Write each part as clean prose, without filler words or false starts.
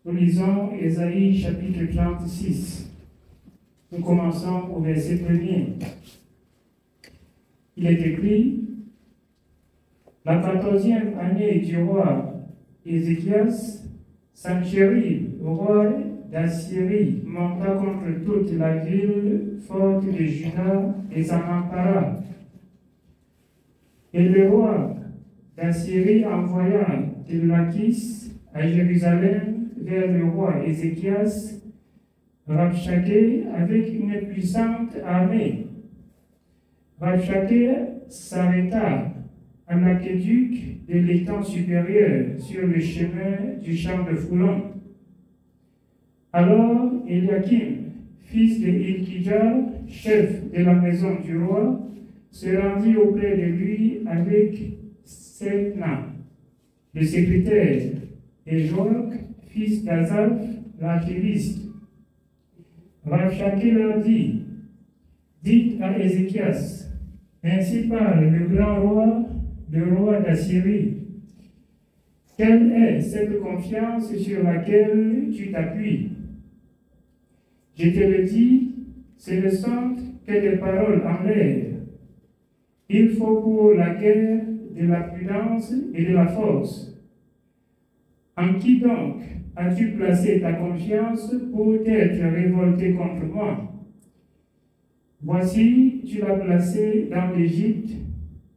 Nous lisons Ésaïe chapitre 36. Nous commençons au verset 1er. Il est écrit: la 14e année du roi Ézéchias, Sanchérib, roi d'Assyrie, monta contre toute la ville forte de Juda et s'en empara. Et le roi d'Assyrie envoya de Lachis à Jérusalem vers le roi Ézéchias, Rabshakeh, avec une puissante armée. Rabshakeh s'arrêta à l'aqueduc de l'étang supérieur sur le chemin du champ de Foulon. Alors Eliakim, fils de Hilkidjar, chef de la maison du roi, se rendit auprès de lui avec Setna, le secrétaire, et Joach, fils d'Azaph, l'archiviste. Rabshakeh leur dit: dites à Ézéchias, ainsi parle le grand roi, le roi d'Assyrie. Quelle est cette confiance sur laquelle tu t'appuies? Je te le dis, ce ne sont que des paroles en l'air. Il faut pour la guerre de la prudence et de la force. En qui donc as-tu placé ta confiance pour t'être révolté contre moi? Voici, tu l'as placé dans l'Égypte.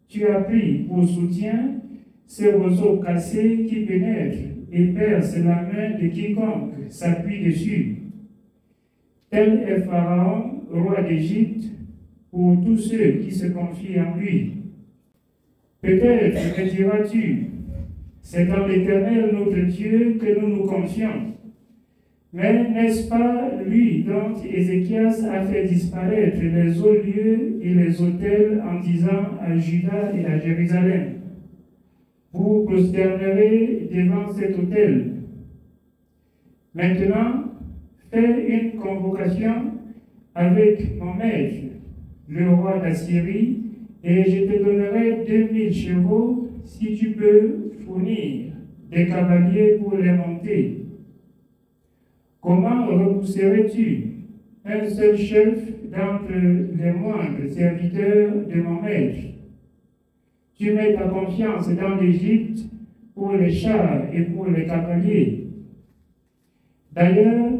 Tu as pris pour soutien ces roseaux cassés qui pénètrent et percent la main de quiconque s'appuie dessus. Tel est Pharaon, roi d'Égypte, pour tous ceux qui se confient en lui. Peut-être me diras-tu, c'est dans l'Éternel notre Dieu que nous nous confions. Mais n'est-ce pas lui dont Ézéchias a fait disparaître les hauts lieux et les autels en disant à Juda et à Jérusalem: vous prosternerez devant cet autel. Maintenant, fais une convocation avec mon maître, le roi d'Assyrie, et je te donnerai 2000 chevaux si tu peux fournir des cavaliers pour les monter. Comment repousserais-tu un seul chef d'entre les moindres serviteurs de mon maître? Tu mets ta confiance dans l'Égypte pour les chars et pour les cavaliers. D'ailleurs,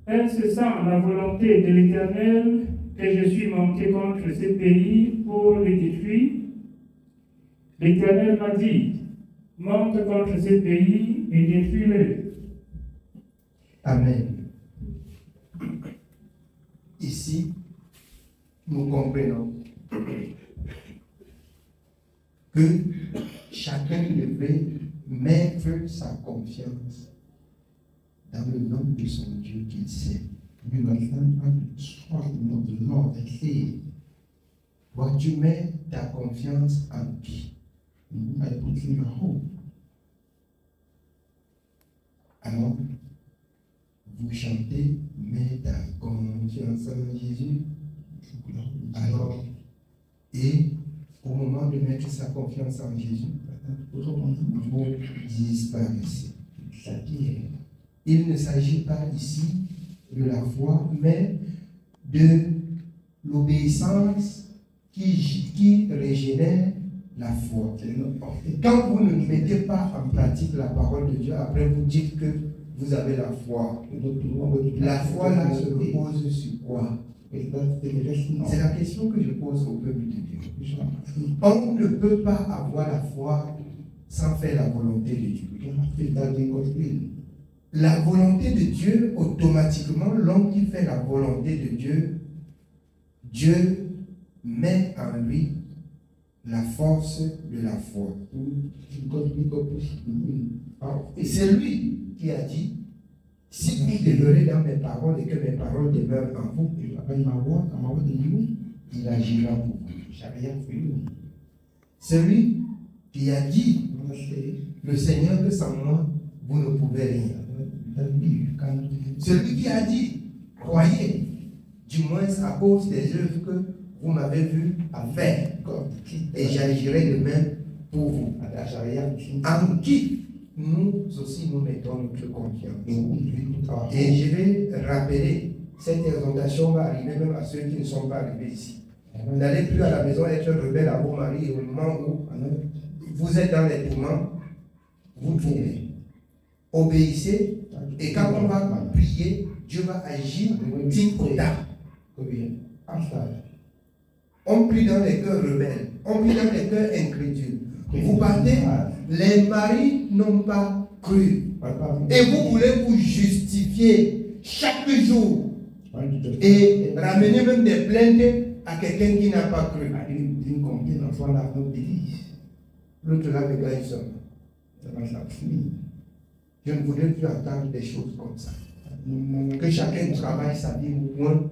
est-ce sans la volonté de l'Éternel que je suis monté contre ce pays pour les détruire? L'Éternel m'a dit: monte contre ce pays et détruis-le. Amen. Ici, nous comprenons que chacun devait mettre sa confiance dans le nom de son Dieu qu'il sait. Toi, tu mets ta confiance en qui? Alors, vous chantez, mets ta confiance en Jésus. Alors, et au moment de mettre sa confiance en Jésus, vous disparaissez. Il ne s'agit pas ici de la foi, mais de l'obéissance qui régénère la foi. Et quand vous ne mettez pas en pratique la parole de Dieu, après vous dites que vous avez la foi. La foi là se repose sur quoi? C'est la question que je pose au peuple de Dieu. On ne peut pas avoir la foi sans faire la volonté de Dieu. La volonté de Dieu, automatiquement, l'homme qui fait la volonté de Dieu, Dieu met en lui la force de la foi. Et c'est lui qui a dit: si vous demeurez dans mes paroles et que mes paroles demeurent en vous, il agira pour vous. C'est lui qui a dit: le Seigneur que sans moi, vous ne pouvez rien. Celui qui a dit: croyez, du moins à cause des œuvres que vous m'avez vu à faire, et j'agirai de même pour vous. En qui nous aussi nous mettons notre confiance. Et je vais rappeler, cette exhortation va arriver même à ceux qui ne sont pas arrivés ici. N'allez plus à la maison être rebelle à vos maris au moment où vous êtes dans les tourments, vous tournez. Obéissez, et quand on va prier, Dieu va agir timpota. On prie dans les cœurs rebelles, on prie dans les cœurs incrédules. Vous partez, les maris n'ont pas cru. Et vous voulez vous justifier chaque jour et ramener même des plaintes à quelqu'un qui n'a pas cru. L'autre là me gagne ça. Je ne voudrais plus entendre des choses comme ça. Que chacun travaille sa vie au point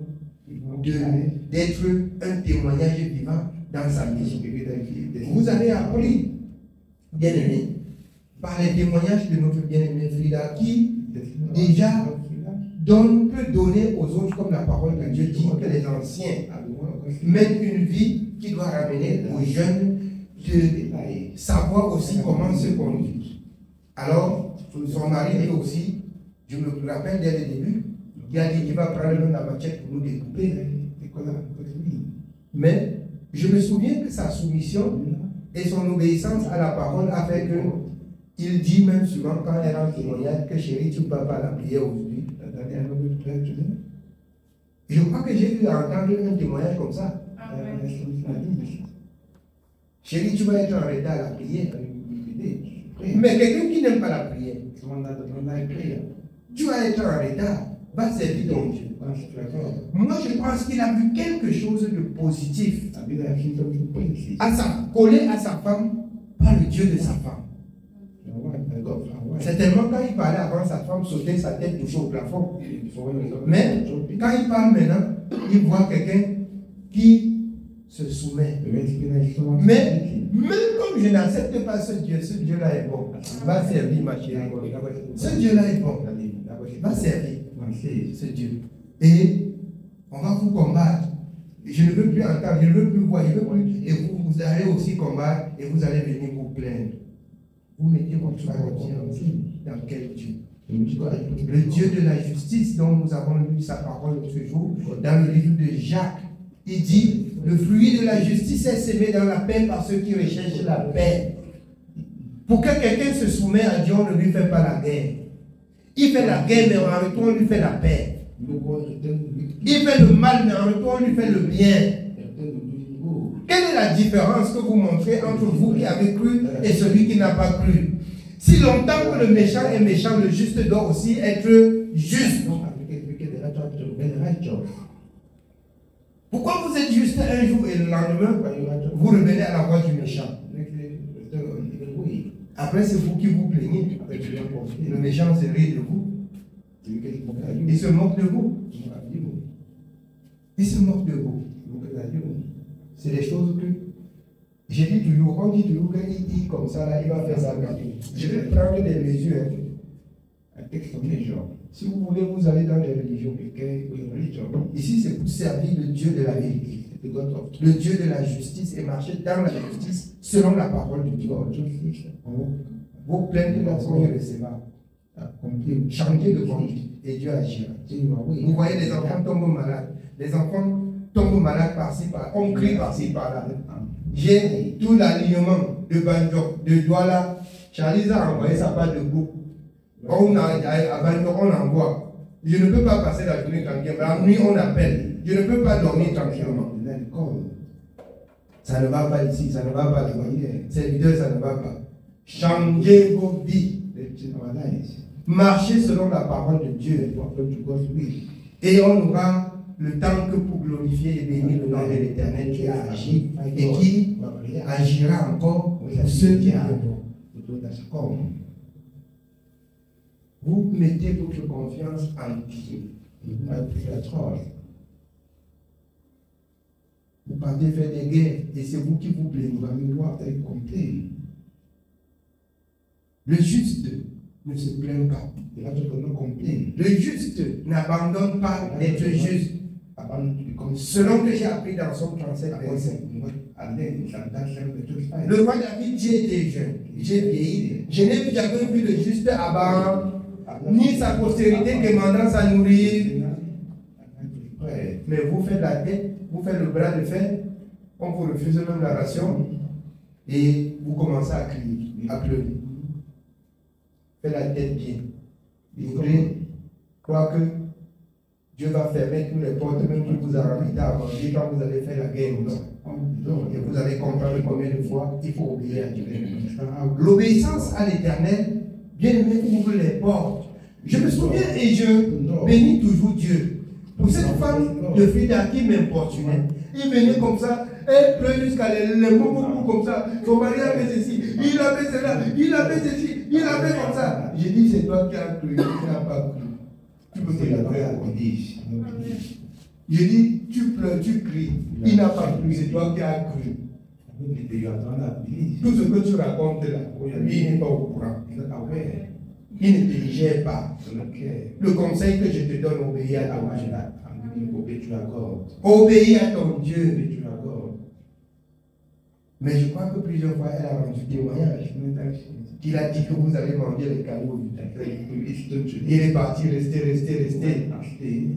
d'être un témoignage vivant dans sa vie. Vous avez appris, bien aimé, par les témoignages de notre bien-aimé Frida, qui déjà peut donner aux autres, comme la parole de Dieu dit, que les anciens mènent une vie qui doit ramener aux jeunes de savoir aussi comment se conduire. Alors, son mari dit aussi, je me rappelle dès le début, il a dit qu'il va prendre la machette pour nous découper. Mais je me souviens que sa soumission et son obéissance à la parole a fait que il dit même souvent quand elle rend témoignage que chérie, tu ne peux pas la prier aujourd'hui. Je crois que j'ai eu à entendre un témoignage comme ça. Chérie, tu vas être en retard à la prière. Mais quelqu'un qui n'aime pas la prière, tu vas être en retard, va servir ton Dieu. Moi, je pense qu'il a vu quelque chose de positif collé à sa femme par le Dieu de sa femme. C'est tellement quand il parlait avant, sa femme sautait sa tête touchée au plafond. Mais quand il parle maintenant, il voit quelqu'un qui se soumet. Mais même comme je n'accepte pas ce Dieu-là est bon. Va servir ma chérie. Ce Dieu-là est bon. Va servir ce Dieu. Et on va vous combattre. Je ne veux plus entendre, je ne veux plus voir, je veux plus. Et vous allez aussi combattre et vous allez venir vous plaindre. Vous mettez votre confiance dans quel Dieu? Le Dieu de la justice dont nous avons lu sa parole ce jour, dans le livre de Jacques. Il dit, le fruit de la justice est semé dans la paix par ceux qui recherchent la paix. Pour que quelqu'un se soumette à Dieu, on ne lui fait pas la guerre. Il fait la guerre, mais en retour, on lui fait la paix. Il fait le mal, mais en retour, on lui fait le bien. Quelle est la différence que vous montrez entre vous qui avez cru et celui qui n'a pas cru? Si longtemps que le méchant est méchant, le juste doit aussi être juste. Pourquoi vous êtes juste un jour et le lendemain, vous revenez à la voie du méchant? Après, c'est vous qui vous plaignez. Le méchant se rit de vous. Il se moque de vous. Il se moque de vous. C'est des choses que j'ai dit toujours, on dit toujours qu'il dit comme ça, là, il va faire ça. Je vais prendre des mesures. Si vous voulez, vous allez dans les religions. Ici, c'est pour servir le Dieu de la vérité, le Dieu de la justice et marcher dans la justice selon la parole de Dieu. Vos plaintes ne sont irrécevables. Changez de conduite et Dieu agira. Vous voyez, les enfants tombent malades. Les enfants tombent malades par-ci, par-là. On crie par-ci, par-là. J'ai tout l'alignement de Banjo, de Douala. Charlie a envoyé sa part de groupe. On envoie. Je ne peux pas passer la journée tranquille. La nuit, on appelle. Je ne peux pas dormir tranquillement. Ça ne va pas ici, ça ne va pas là-bas. Serviteur, ça ne va pas. Changez vos vies. Marchez selon la parole de Dieu. Et on aura le temps que pour glorifier et bénir le nom de l'Éternel qui a agi et qui agira encore pour ceux qui auront. Vous mettez votre confiance en qui? Vous partez faire des guerres et c'est vous qui vous plaignez. Le juste ne se plaint pas. Le juste n'abandonne pas d'être juste. Selon que j'ai appris dans Somme 37, verset. Le roi David, Dieu était jeune, j'ai vieilli. Je n'ai jamais vu le juste Abraham, ni sa postérité demandant sa nourrir. Mais vous faites la tête, vous faites le bras de fer, on vous refuse même la ration, et vous commencez à crier, à pleurer. Faites la tête bien. Vous voulez croire que Dieu va fermer toutes les portes, même qui vous a invité à manger quand vous allez faire la guerre. Non. Et vous allez comprendre combien de fois il faut obéir à Dieu. L'obéissance à l'Éternel, bien aimé, ouvre les portes. Je me souviens et je bénis toujours Dieu. Pour cette femme de Frida qui m'importunait, il venait comme ça, elle pleurait jusqu'à les mots comme ça. Son mari avait ceci, il avait cela, il avait ceci, il avait comme ça. J'ai dit, c'est toi qui as cru, tu n'as pas cru. Tu peux te la faire. J'ai dit, tu pleures, tu cries, il n'a pas cru, c'est toi qui as cru. Tout ce que tu racontes là, lui, il n'est pas au courant. Il ne te gère pas. Le conseil que je te donne, obéis à ton Dieu. Obéis à ton Dieu. Mais je crois que plusieurs fois, elle a rendu témoignage. Il a dit que vous allez manger les cailloux. Il est parti, rester.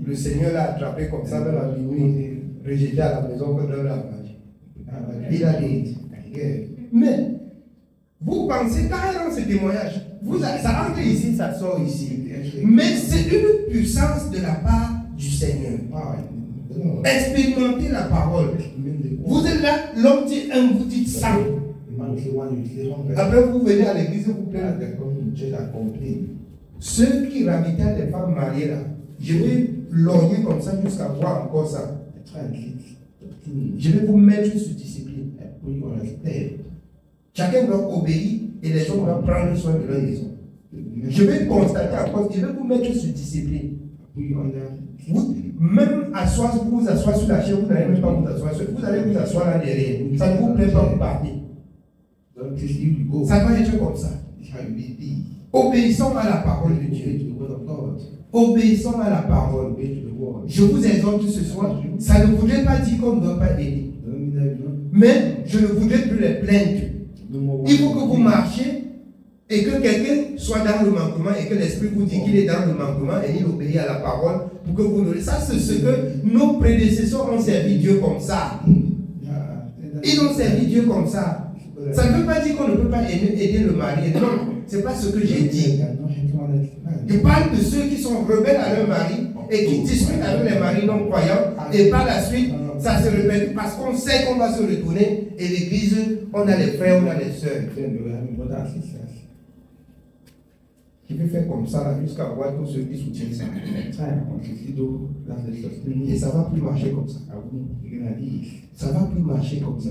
Le Seigneur l'a attrapé comme ça dans la nuit, rejeté à la maison pour donner la magie. Il a dit. Mais, vous pensez, quand elle rend ce témoignage, ça entre ici, ça sort ici. Mais c'est une puissance de la part du Seigneur. Expérimentez la parole. Vous êtes là, l'homme dit un, vous dites 100. Après, vous venez à l'église, vous plaignez. Ceux qui ravitaillent les femmes mariées là, je vais lorgner comme ça jusqu'à voir encore ça. Je vais vous mettre sous discipline. Chacun doit obéir et les gens doivent prendre soin de leur maison. Je vais constater encore, je vais vous mettre sous discipline. Vous, même asseoir, vous vous asseoir sur la chaise, vous n'allez même pas vous asseoir. Vous allez vous asseoir là derrière. Ça ne vous plaît pas, vous partez. Ça va être comme ça. Obéissons à la parole de Dieu. Obéissons à la parole. Je vous exhorte ce soir. Ça ne voudrait pas dire qu'on ne doit pas aider. Mais je ne voudrais plus les plaindre. Il faut que vous marchiez et que quelqu'un soit dans le manquement et que l'Esprit vous dit qu'il est dans le manquement et il obéit à la parole pour que vous nous... Ça, c'est ce que nos prédécesseurs ont servi Dieu comme ça. Ils ont servi Dieu comme ça. Ça ne veut pas dire qu'on ne peut pas aider le mari. Non, ce n'est pas ce que j'ai dit. Je parle de ceux qui sont rebelles à leur mari et qui discutent avec les maris non croyants et par la suite, ça se répète parce qu'on sait qu'on va se retourner et l'église, on a les frères, on a les sœurs. Qui peut faire comme ça jusqu'à voir tous ceux qui soutiennent ça. Et ça ne va plus marcher comme ça. Ça ne va plus marcher comme ça.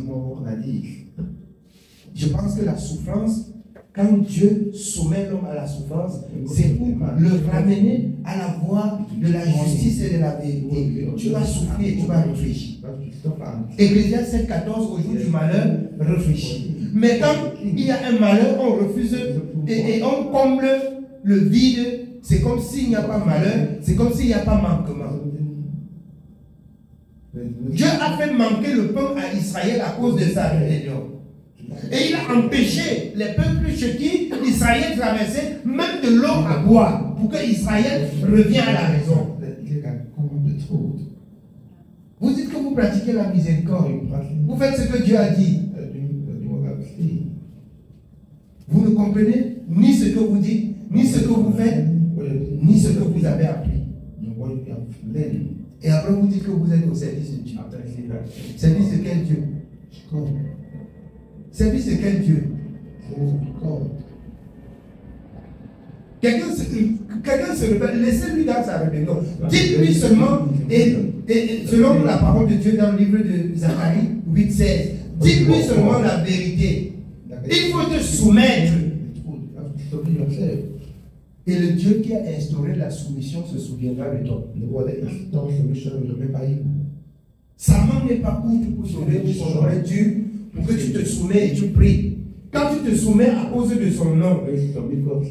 Je pense que la souffrance, quand Dieu soumet l'homme à la souffrance, c'est pour le ramener à la voie de la justice et de la vérité. Tu vas souffrir et tu vas réfléchir. Ecclésiaste 7,14, au jour du malheur, réfléchis. Mais quand il y a un malheur, on refuse et on comble le vide. C'est comme s'il n'y a pas malheur, c'est comme s'il n'y a pas manquement. Dieu a fait manquer le pain à Israël à cause de sa rébellion. Et il a empêché les peuples chez qui Israël traversait même de l'eau à boire pour que Israël revienne à la maison. Vous dites que vous pratiquez la miséricorde. Vous faites ce que Dieu a dit. Vous ne comprenez ni ce que vous dites, ni ce que vous faites, ni ce que vous avez appris. Et après vous dites que vous êtes au service de Dieu. Service de quel Dieu? Service de quel Dieu? Quelqu'un se rébelle, laissez-lui dans sa rébellion. Dites-lui seulement, et selon la parole de Dieu dans le livre de Zacharie 8,16, dites-lui seulement la vérité. Il faut te soumettre. Et le Dieu qui a instauré la soumission se souviendra de toi. Sa main n'est pas courte pour sauver, son oreille dure pour que tu te soumets et tu pries. Quand tu te soumets à cause de son nom,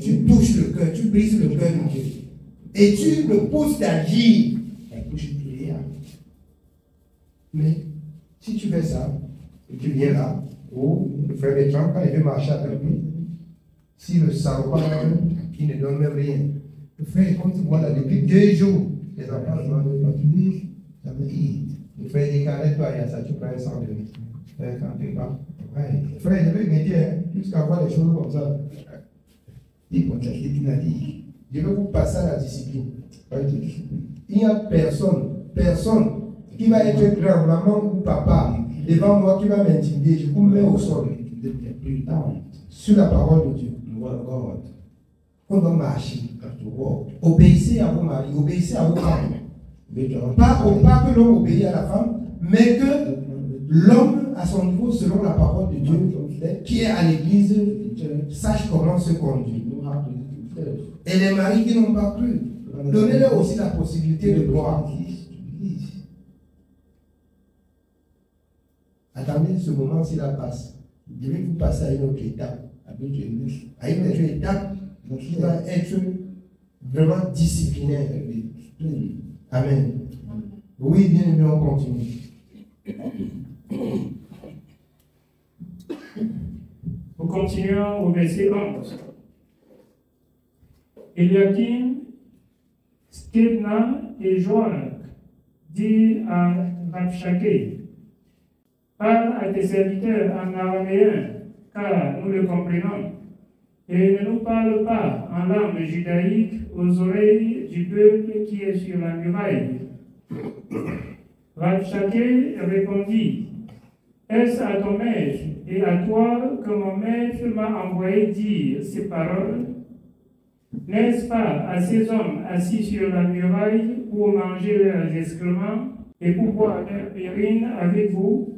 tu touches le cœur, tu brises le cœur de Dieu. Et tu le pousses d'agir. Mais si tu fais ça, et tu viens là, ou le frère Bertrand, quand il veut marcher avec lui, si le salopard, qui ne donne même rien, le frère, comme tu vois là, depuis 2 jours, les enfants demandent pas, tu dis, le frère dit, arrête-toi, il y a ça, tu prends un sang de lui. Frère, quand tu vas, ouais, frère, je vais m'aider, jusqu'à voir les choses comme ça. Il dit, je vais vous passer à la discipline. Il n'y a personne qui va être grand, maman ou papa, devant moi qui va m'intimider. Je vous mets au sol. Sur la parole de Dieu. On doit marcher. Obéissez à vos maris, obéissez à vos femmes. Pas que l'homme obéit à la femme, mais que l'homme, à son niveau, selon la parole de Dieu, qui est à l'église, sache comment se conduire. Et les maris qui n'ont pas cru, donnez-leur aussi la possibilité de croire. Attendez ce moment s'il la passe. Je vais vous passer à une autre étape. À une autre étape qui va être vraiment disciplinaire. Amen. Oui, bien aimé, on continue. Nous continuons au verset 11. Eliakim, Skebna et Joach dit à Rabshakeh, parle à tes serviteurs en araméen, car nous le comprenons, et ne nous parle pas en langue judaïque aux oreilles du peuple qui est sur la muraille. Rabshakeh répondit, est-ce à ton maître et à toi que mon maître m'a envoyé dire ces paroles? N'est-ce pas à ces hommes assis sur la muraille pour manger leurs excréments et pour boire leur urine avec vous?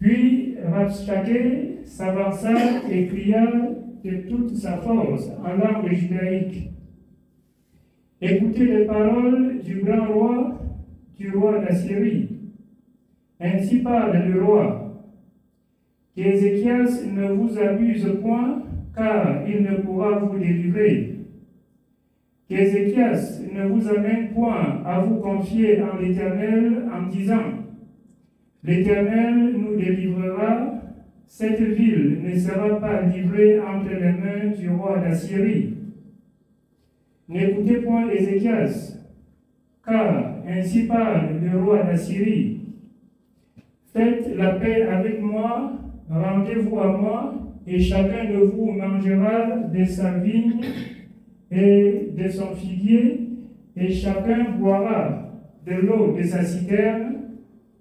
Puis Rabshakeh s'avança et cria de toute sa force en langue judaïque. Écoutez les paroles du grand roi, du roi d'Assyrie. Ainsi parle le roi. Qu'Ézéchias ne vous abuse point, car il ne pourra vous délivrer. Qu'Ézéchias ne vous amène point à vous confier en l'Éternel en disant, l'Éternel nous délivrera, cette ville ne sera pas livrée entre les mains du roi d'Assyrie. N'écoutez point Ézéchias, car ainsi parle le roi d'Assyrie. Faites la paix avec moi, rendez-vous à moi, et chacun de vous mangera de sa vigne et de son figuier, et chacun boira de l'eau de sa citerne,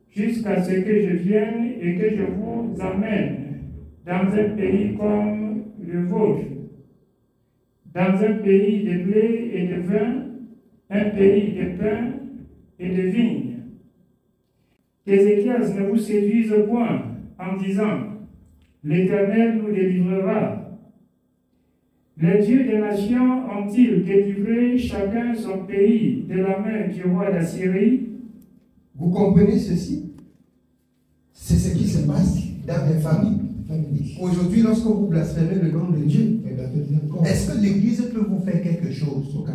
jusqu'à ce que je vienne et que je vous amène dans un pays comme le vôtre, dans un pays de blé et de vin, un pays de pain et de vigne. Qu'Ézéchias ne vous séduise point en disant, l'Éternel nous délivrera. Les dieux des nations ont-ils délivré chacun son pays de la main du roi d'Assyrie? Vous comprenez ceci? C'est ce qui se passe dans les familles. Aujourd'hui, lorsque vous blasphémez le nom de Dieu, est-ce que l'Église peut vous faire quelque chose?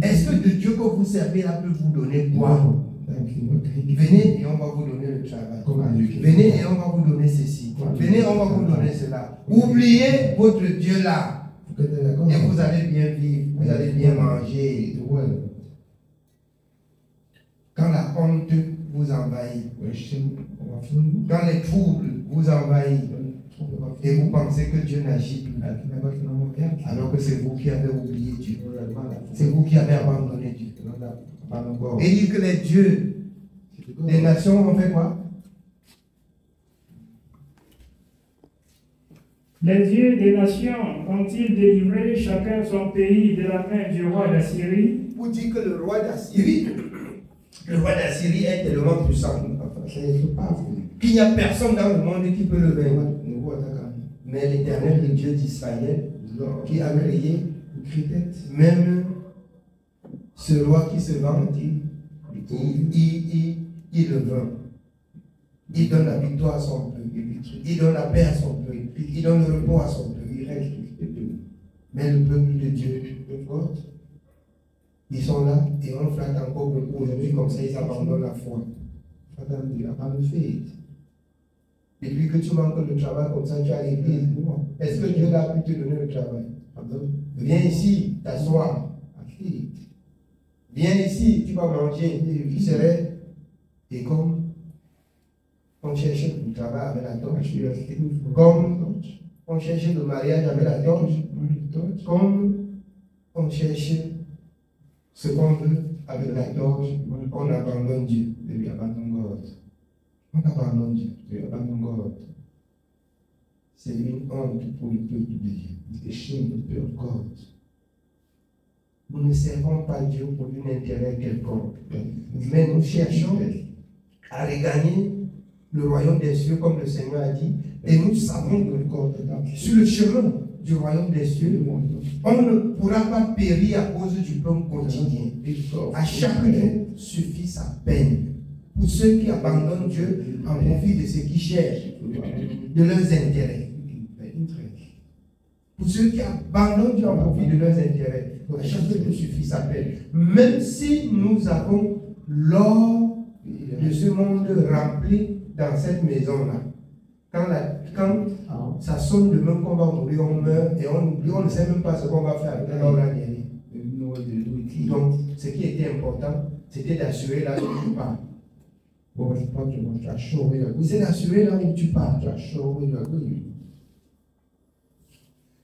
Est-ce que le Dieu que vous servez là peut vous donner quoi? Venez et on va vous donner le travail. Venez et on va vous donner ceci. Venez, on va vous donner cela. Oubliez votre Dieu là. Et vous allez bien vivre, vous allez bien manger. Quand la honte vous envahit, quand les troubles vous envahissent, et vous pensez que Dieu n'agit plus, alors que c'est vous qui avez oublié Dieu. C'est vous qui avez abandonné Dieu. Et dit que les dieux des nations ont fait quoi? Les dieux des nations ont-ils délivré chacun son pays de la main du roi d'Assyrie? Pour dire que le roi d'Assyrie est tellement puissant qu'il n'y a personne dans le monde qui peut le vaincre. Mais l'Éternel, le Dieu d'Israël, qui a créé même ce roi qui se vend, il le vainc. Il donne la victoire à son peuple. Il donne la paix à son peuple. Il donne le repos à son peuple. Il reste. Mais le peuple de Dieu, ils sont là et on flatte encore beaucoup aujourd'hui, comme ça ils abandonnent la foi. Depuis que tu manques le travail comme ça, tu as l'église. Est-ce que Dieu a pu te donner le travail? Viens ici, t'asseoir. Viens ici, tu vas manger. Tu serais. Et comme on cherchait le travail avec la torche, comme on cherchait le mariage avec la torche, comme on cherchait ce qu'on veut avec la torche, on abandonne Dieu. On abandonne Dieu. C'est une honte pour le peuple de Dieu. C'est shame of God. Nous ne servons pas Dieu pour un intérêt quelconque, mais nous cherchons à regagner le royaume des cieux, comme le Seigneur a dit, et nous savons que sur le chemin du royaume des cieux, on ne pourra pas périr à cause du pain quotidien. À chaque jour suffit sa peine. Pour ceux qui abandonnent Dieu en profit de ceux qui cherchent, de leurs intérêts. Pour ceux qui abandonnent Dieu en profit de leurs intérêts, à chaque jour suffit sa peine. Même si nous avons l'or de ce monde rempli dans cette maison-là, quand ça sonne demain qu'on va mourir, on meurt et on oublie, on ne sait même pas ce qu'on va faire avec l'or là derrière. Donc, ce qui était important, c'était d'assurer là où tu pars. C'est d'assurer là où tu pars.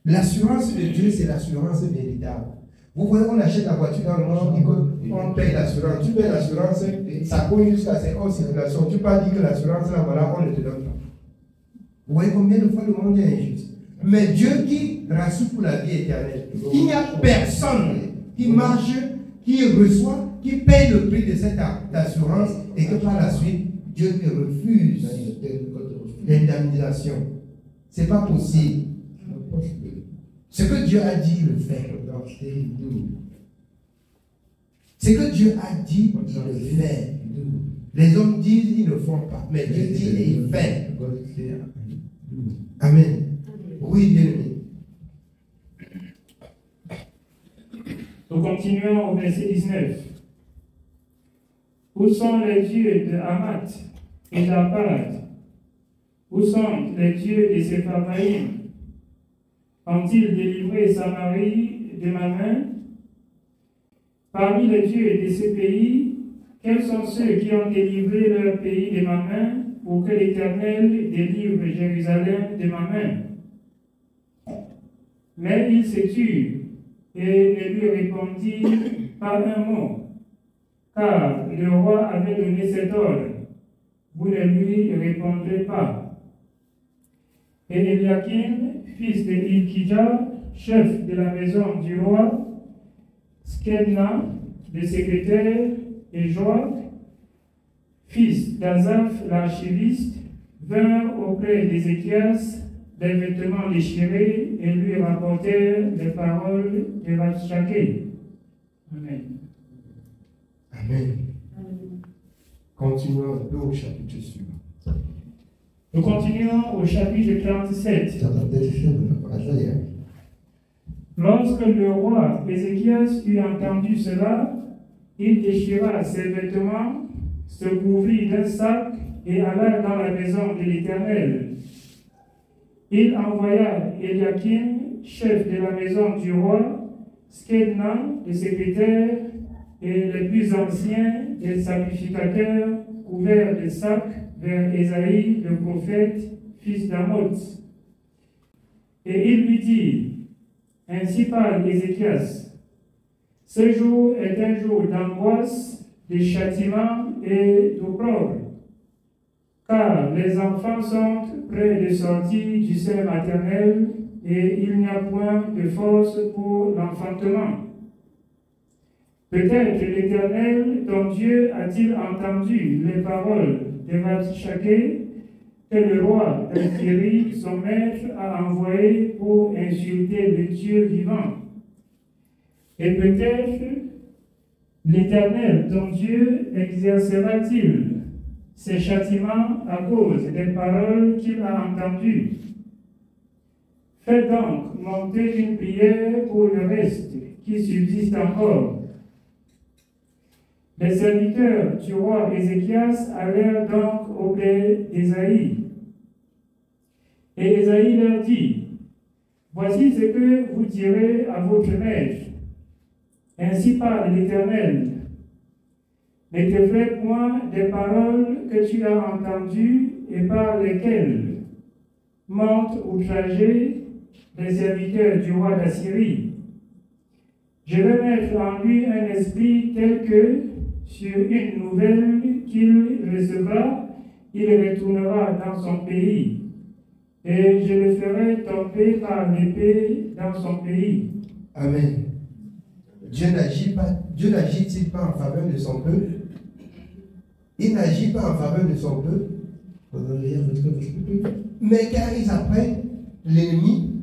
L'assurance de Dieu, c'est l'assurance véritable. Vous voyez, on achète la voiture dans le monde, on paye l'assurance. Tu payes l'assurance, ça coûte jusqu'à ses hors circulation. Tu peux pas dire que l'assurance, là, voilà, on ne te donne pas. Vous voyez combien de fois le monde est injuste. Mais Dieu qui rassure pour la vie éternelle, il n'y a personne qui marche, qui reçoit, qui paye le prix de cette assurance et que par la suite, Dieu te refuse l'indemnisation. Ce n'est pas possible. Ce que Dieu a dit, il le fait. Ce que Dieu a dit, il le fait. Les hommes disent, ils ne font pas. Mais Dieu dit et il fait. Amen. Oui, bien aimé. Nous continuons au verset 19. Où sont les dieux de Hamath et d'Arpad? Où sont les dieux de Sepharvaïm? Ont-ils délivré Samarie de ma main? Parmi les dieux de ce pays, quels sont ceux qui ont délivré leur pays de ma main pour que l'Éternel délivre Jérusalem de ma main? Mais il se tut et ne lui répondit pas un mot, car le roi avait donné cet ordre. Vous ne lui répondrez pas. Et Eliakim, fils de Hilkidja, chef de la maison du roi, Skebna, le secrétaire, et Joab, fils d'Azaph l'archiviste, vinrent auprès d'Ézéchias, les vêtements déchirés, et lui rapportèrent les paroles de Rabshakeh. Amen. Amen. Continuons un peu au chapitre suivant. Nous continuons au chapitre 37. Lorsque le roi Ézéchias eut entendu cela, il déchira ses vêtements, se couvrit d'un sac et alla dans la maison de l'Éternel. Il envoya Eliakim, chef de la maison du roi, Skebna, le secrétaire, et les plus anciens des sacrificateurs couverts de sacs vers Ésaïe, le prophète, fils d'Amoz. Et il lui dit, ainsi parle Ézéchias, ce jour est un jour d'angoisse, de châtiment et d'opprobre, car les enfants sont près de sortir du sein maternel et il n'y a point de force pour l'enfantement. Peut-être l'Éternel, ton Dieu, a-t-il entendu les paroles de Rabshakeh que le roi d'Assyrie, son maître, a envoyé pour insulter le Dieu vivant. Et peut-être l'Éternel, ton Dieu, exercera-t-il ses châtiments à cause des paroles qu'il a entendues. Fais donc monter une prière pour le reste qui subsiste encore. Les serviteurs du roi Ézéchias allèrent donc auprès d'Ésaïe. Et Ésaïe leur dit, voici ce que vous direz à votre maître. Ainsi parle l'Éternel. Ne te fais point des paroles que tu as entendues et par lesquelles montent outragés les serviteurs du roi d'Assyrie. Je vais mettre en lui un esprit tel que, sur une nouvelle qu'il recevra, il retournera dans son pays, et je le ferai tomber par l'épée dans son pays. Amen. Dieu n'agit-il pas en faveur de son peuple? Il n'agit pas en faveur de son peuple, mais car ils apprennent l'ennemi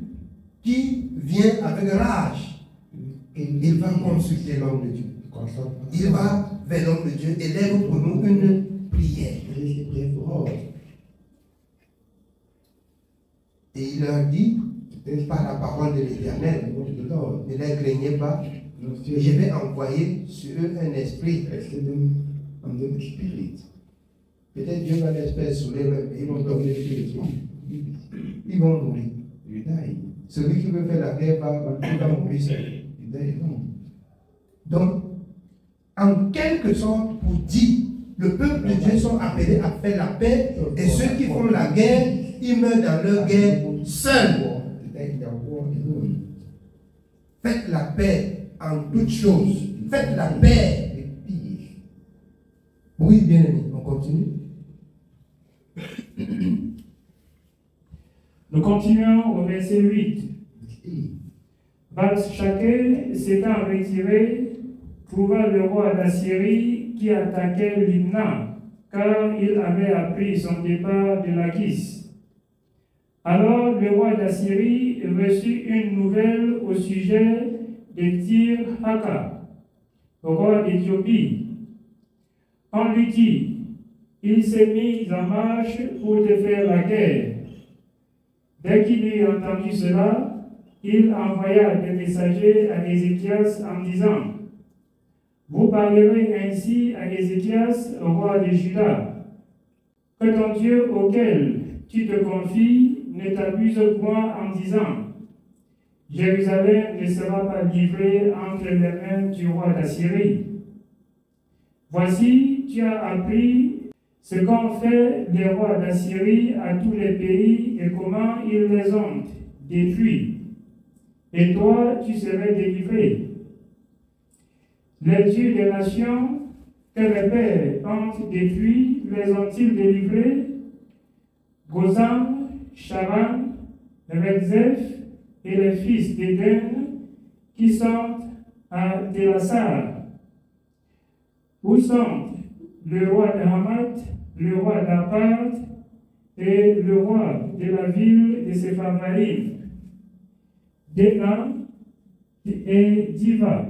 qui vient avec rage, il va consulter l'homme de Dieu. Il va vers l'homme de Dieu et lève pour nous une prière. Et il leur dit, par la parole de l'Éternel, ne les craignez pas, je vais envoyer sur eux un esprit. Peut-être Dieu va les faire soulever, mais ils vont tomber sur les trucs. Ils vont mourir. Celui qui veut faire la guerre va mourir seul. Donc, en quelque sorte, pour dire, le peuple de Dieu sont appelés à faire la paix, et ceux qui font la guerre, ils meurent dans leur guerre seuls. Faites la paix en toutes choses. Faites la paix. Oui, bien aimé, on continue. Nous continuons au verset 8. Rabshakeh s'étant retiré, trouva le roi d'Assyrie qui attaquait Libna, car il avait appris son départ de Lachish. Alors le roi d'Assyrie reçut une nouvelle au sujet de Tir-Haka, roi d'Éthiopie. On lui dit, il s'est mis en marche pour te faire la guerre. Dès qu'il eut entendu cela, il envoya des messagers à Ézéchias en disant, vous parlerez ainsi à Ézéchias, roi de Juda, que ton Dieu auquel tu te confies ne t'abuse point en disant, Jérusalem ne sera pas livrée entre les mains du roi d'Assyrie. Voici, tu as appris ce qu'ont fait les rois d'Assyrie à tous les pays et comment ils les ont détruits. Et toi, tu serais délivré. Les dieux des nations que les pères ont détruits, les ont-ils délivrés? Gozam, Charan, Redzef et les fils d'Éden qui sont à Télassar. Où sont le roi de Hamath, le roi d'Arpad et le roi de la ville de Sepharvaïm, Déna et Diva?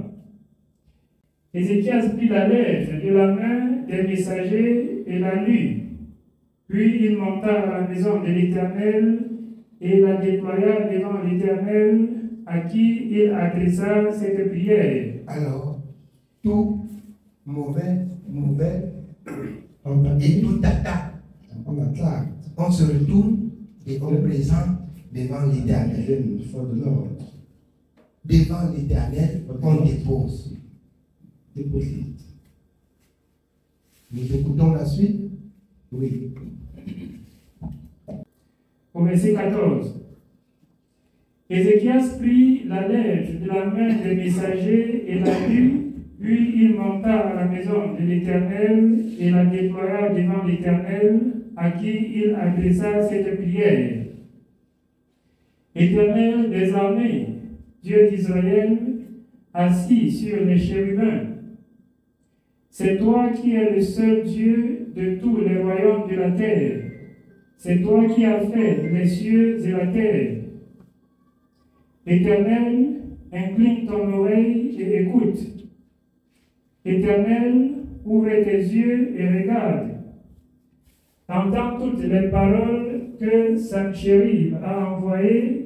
Ézéchias prit la lettre de la main des messagers et la lut. Puis il monta à la maison de l'Éternel et la déploya devant l'Éternel à qui il adressa cette prière. Alors, tout mauvais et tout attaque, on se retourne et on présente devant l'Éternel. Devant l'Éternel, on dépose. Nous écoutons la suite. Oui. Au verset 14. Ézéchias prit la lettre de la main des messagers et la lut, puis il monta à la maison de l'Éternel et la déploya devant l'Éternel, à qui il adressa cette prière. Éternel des armées, Dieu d'Israël, assis sur les chérubins, c'est toi qui es le seul Dieu de tous les royaumes de la terre. C'est toi qui as fait les cieux et la terre. Éternel, incline ton oreille et écoute. Éternel, ouvre tes yeux et regarde. Entends toutes les paroles que Sanchérib a envoyées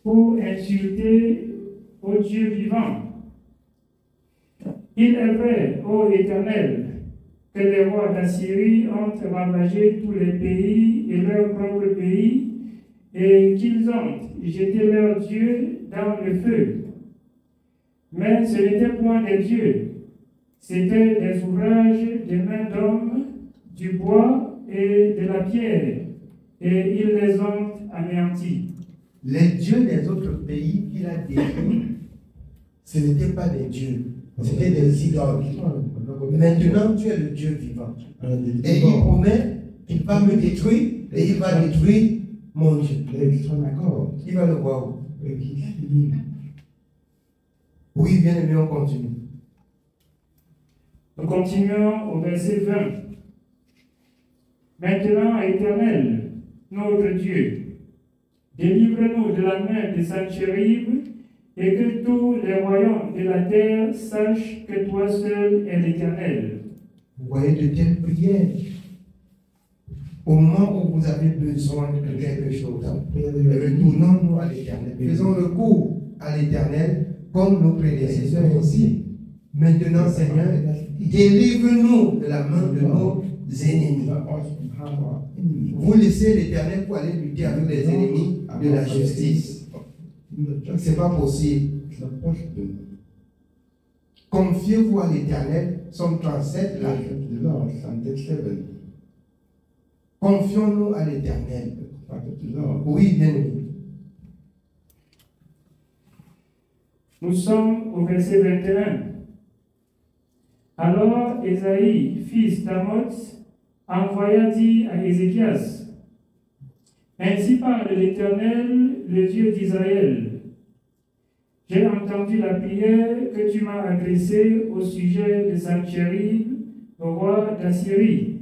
pour insulter au Dieu vivant. Il est vrai, ô Éternel, que les rois d'Assyrie ont ravagé tous les pays et leur propre pays, et qu'ils ont jeté leurs dieux dans le feu. Mais ce n'était point des dieux, c'était des ouvrages des mains d'hommes, du bois et de la pierre, et ils les ont anéantis. Les dieux des autres pays qu'il a détruits, ce n'étaient pas des dieux, c'était des idoles. Maintenant, tu es le Dieu vivant. Et il promet qu'il va me détruire et il va détruire mon Dieu. Il va le voir. Oui, bien aimé, on continue. Nous continuons au verset 20. Maintenant, Éternel, notre Dieu, délivre-nous de la main de Sanchérib, et que tous les royaumes de la terre sachent que toi seul es l'Éternel. Vous voyez de telles prières. Au moment où vous avez besoin de quelque chose, retournons-nous à l'Éternel. Faisons recours à l'Éternel comme nos prédécesseurs aussi. Maintenant, Seigneur, délivre-nous de la main de nos ennemis. Vous laissez l'Éternel pour aller lutter avec les ennemis de la justice. Ce n'est pas possible. Confiez-vous à l'Éternel, Somme 37, là. Confions-nous à l'Éternel. Oui, bien aimé. Nous sommes au verset 21. Alors Ésaïe, fils d'Amoz, envoya dire à Ézéchias: Ainsi parle l'Éternel, le Dieu d'Israël. J'ai entendu la prière que tu m'as adressée au sujet de Sanchérib, roi d'Assyrie.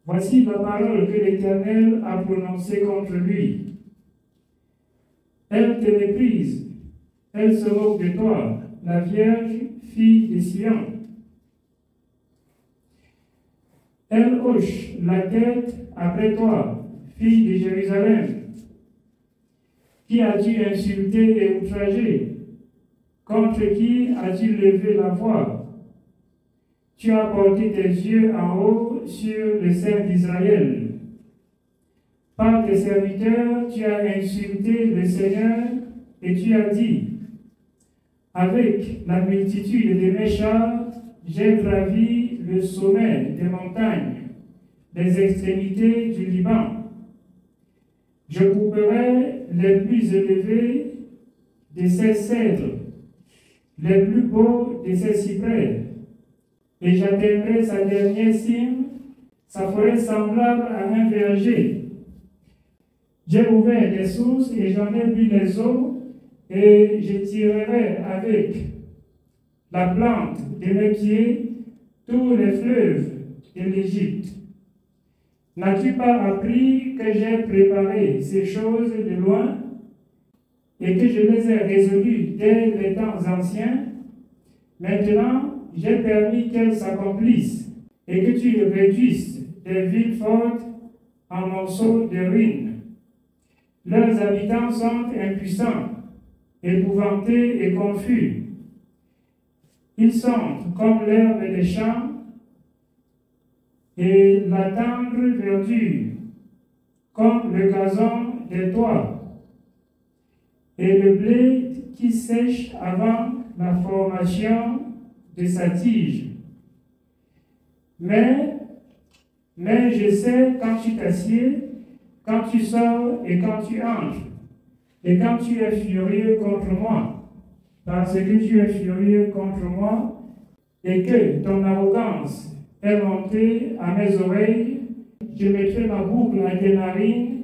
Voici la parole que l'Éternel a prononcée contre lui. Elle te méprise, elle se moque de toi, la Vierge, fille de Sion. Elle hoche la tête après toi, fille de Jérusalem. Qui as-tu insulté et outragé? Contre qui as-tu levé la voix? Tu as porté tes yeux en haut sur le sein d'Israël. Par tes serviteurs, tu as insulté le Seigneur et tu as dit: Avec la multitude de mes chars, j'ai gravi le sommet des montagnes, les extrémités du Liban. Je couperai les plus élevés de ces cèdres, les plus beaux de ces cyprès, et j'atteindrai sa dernière cime, sa forêt semblable à un verger. J'ai ouvert des sources et j'en ai bu les eaux, et je tirerai avec la plante de mes pieds tous les fleuves de l'Égypte. N'as-tu pas appris que j'ai préparé ces choses de loin et que je les ai résolues dès les temps anciens? Maintenant, j'ai permis qu'elles s'accomplissent et que tu réduises des villes fortes en morceaux de ruines. Leurs habitants sont impuissants, épouvantés et confus. Ils sont comme l'herbe des champs et la tendre verdure, comme le gazon des toits, et le blé qui sèche avant la formation de sa tige. Mais je sais quand tu t'assieds, quand tu sors et quand tu entres, et quand tu es furieux contre moi, parce que tu es furieux contre moi, et que ton arrogance est montée à mes oreilles, je mettrai ma boucle à tes narines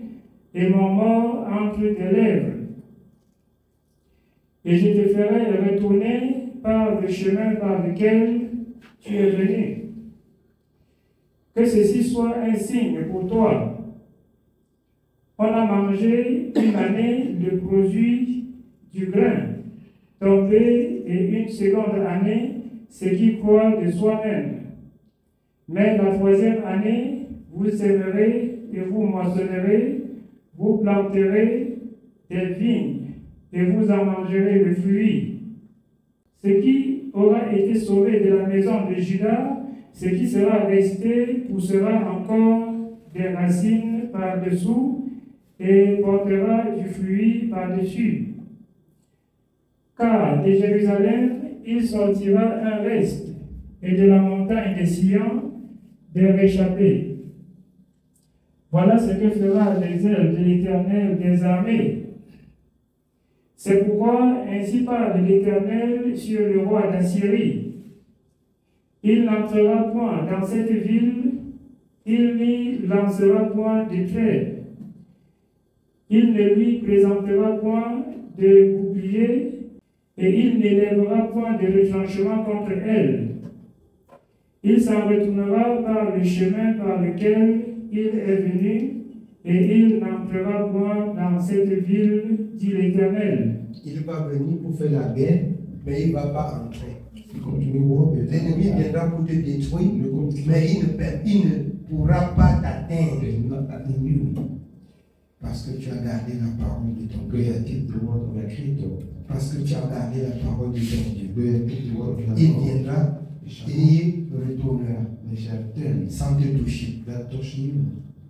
et mon mort entre tes lèvres. Et je te ferai retourner par le chemin par lequel tu es venu. Que ceci soit un signe pour toi. On a mangé une année le produit du grain, tombé, et une seconde année ce qui croît de soi-même. Mais la troisième année, vous sèmerez et vous moissonnerez, vous planterez des vignes et vous en mangerez le fruit. Ce qui aura été sauvé de la maison de Juda, ce qui sera resté poussera encore des racines par-dessous et portera du fruit par-dessus. Car de Jérusalem, il sortira un reste, et de la montagne de Sion, des réchappés. Voilà ce que fera les ailes de l'Éternel des armées. C'est pourquoi ainsi parle l'Éternel sur le roi d'Assyrie. Il n'entrera point dans cette ville, il n'y lancera point de trêve. Il ne lui présentera point de bouclier, et il n'élèvera point de retranchement contre elle. Il s'en retournera par le chemin par lequel il est venu, et il n'entrera point dans cette ville, dit l'Éternel. Il va venir pour faire la guerre, mais il ne va pas entrer. L'ennemi viendra pour te détruire, mais il ne pourra pas t'atteindre. Parce que tu as gardé la parole de ton Dieu. Parce que tu as gardé la parole de ton Dieu. Il viendra et il retournera sans te toucher.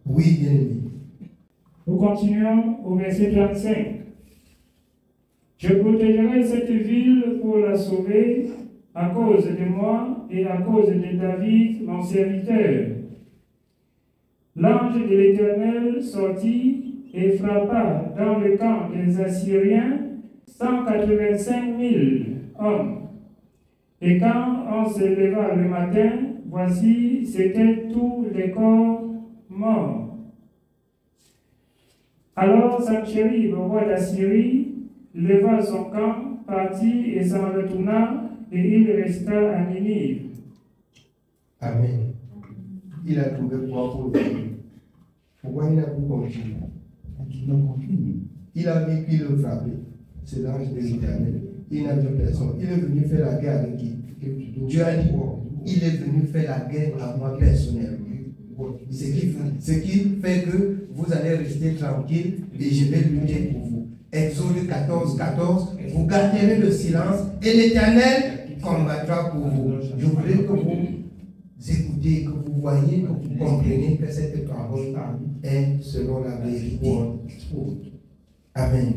Oui, bien-aimé. Nous continuons au verset 35. Je protégerai cette ville pour la sauver à cause de moi et à cause de David, mon serviteur. L'ange de l'Éternel sortit et frappa dans le camp des Assyriens 185 000 hommes. Et quand on se leva le matin, voici, c'étaient tous les corps morts. Alors Sanchérib, roi d'Assyrie, leva son camp, partit et s'en retourna, et il resta à Ninive. Amen. Il a trouvé quoi pour le faire? Pourquoi il a pu continuer? Il a vu qu'il le frappait. C'est l'ange de l'Éternel. Il n'a vu personne. Il est venu faire la guerre avec qui? Dieu a dit, il est venu faire la guerre à moi personnellement. Ce qui fait que vous allez rester tranquille et je vais lutter pour vous. Exode 14, 14, vous garderez le silence et l'Éternel combattra pour vous. Je voudrais que vous écoutez, que vous voyez, que vous compreniez que cette parole est selon la vérité. Amen.